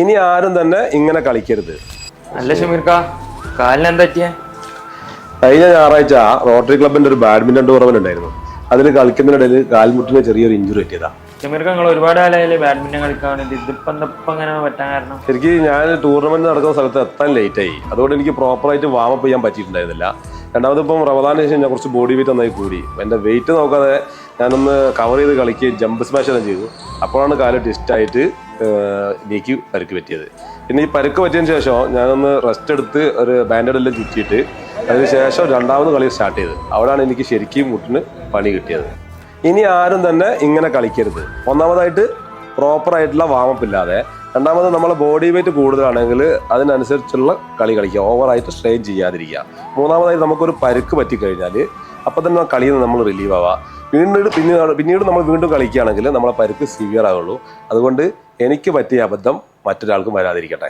ഇനി ആരും തന്നെ ഇങ്ങനെ കളിക്കരുത്. അല്ല ഷമീർക്ക, കാലിന് എന്താ പറ്റിയ? കഴിഞ്ഞ ഞായറാഴ്ച റോട്ടറി ക്ലബിന്റെ ഒരു ബാഡ്മിന്റൺ ടൂർണമെന്റ് ഉണ്ടായിരുന്നു. അതിൽ കളിക്കുന്നതിനിടയിൽ കാൽമുട്ടിന് ചെറിയൊരു ഇഞ്ചുറി പറ്റിയതാ. ഷമീർക്ക, നിങ്ങൾ ഒരുപാട് കാലമായാലും ബാഡ്മിന്റൺ കളിക്കാൻ വേണ്ടി, ഇതിപ്പോ അങ്ങനെ പറ്റാൻ കാരണം? ശരിക്കും ഞാൻ ടൂർണമെന്റ് നടക്കുന്ന സ്ഥലത്ത് എത്താൻ ലേറ്റ് ആയി. അതുകൊണ്ട് എനിക്ക് പ്രോപ്പറായിട്ട് വാമപ്പ് ചെയ്യാൻ പറ്റിയിട്ടുണ്ടായിരുന്നില്ല. രണ്ടാമത് ഇപ്പം റമദാന് ശേഷം ഞാൻ കുറച്ച് ബോഡി വെയിറ്റ് നന്നായി കൂടി. എൻ്റെ വെയിറ്റ് നോക്കാതെ ഞാനൊന്ന് കവർ ചെയ്ത് കളിക്കുകയും ജമ്പ് സ്മാഷ് എല്ലാം ചെയ്തു. അപ്പോഴാണ് കാല് ടിസ്റ്റായിട്ട് എനിക്ക് പരുക്ക് പറ്റിയത്. പിന്നെ ഈ പരുക്ക് പറ്റിയതിന് ശേഷം ഞാനൊന്ന് റെസ്റ്റ് എടുത്ത് ഒരു ബാൻഡേഡെല്ലാം ചുറ്റിയിട്ട് അതിനുശേഷം രണ്ടാമത് കളി സ്റ്റാർട്ട് ചെയ്ത്. അവിടെയാണ് എനിക്ക് ശരിക്കും മുട്ടിന് പണി കിട്ടിയത്. ഇനി ആരും തന്നെ ഇങ്ങനെ കളിക്കരുത്. ഒന്നാമതായിട്ട് പ്രോപ്പറായിട്ടുള്ള വാമപ്പ് ഇല്ലാതെ, രണ്ടാമത് നമ്മളെ ബോഡി വെയിറ്റ് കൂടുതലാണെങ്കിൽ അതിനനുസരിച്ചുള്ള കളി കളിക്കുക, ഓവറായിട്ട് സ്ട്രെയിൻ ചെയ്യാതിരിക്കുക. മൂന്നാമതായിട്ട് നമുക്കൊരു പരുക്ക് പറ്റിക്കഴിഞ്ഞാൽ അപ്പം തന്നെ കളിയിൽ നിന്ന് നമ്മൾ റിലീവ് ആവുക. പിന്നീട് നമ്മൾ വീണ്ടും കളിക്കുകയാണെങ്കിൽ നമ്മളെ പരുക്ക് സിവിയർ ആവുള്ളൂ. അതുകൊണ്ട് എനിക്ക് പറ്റിയ അബദ്ധം മറ്റൊരാൾക്കും വരാതിരിക്കട്ടെ.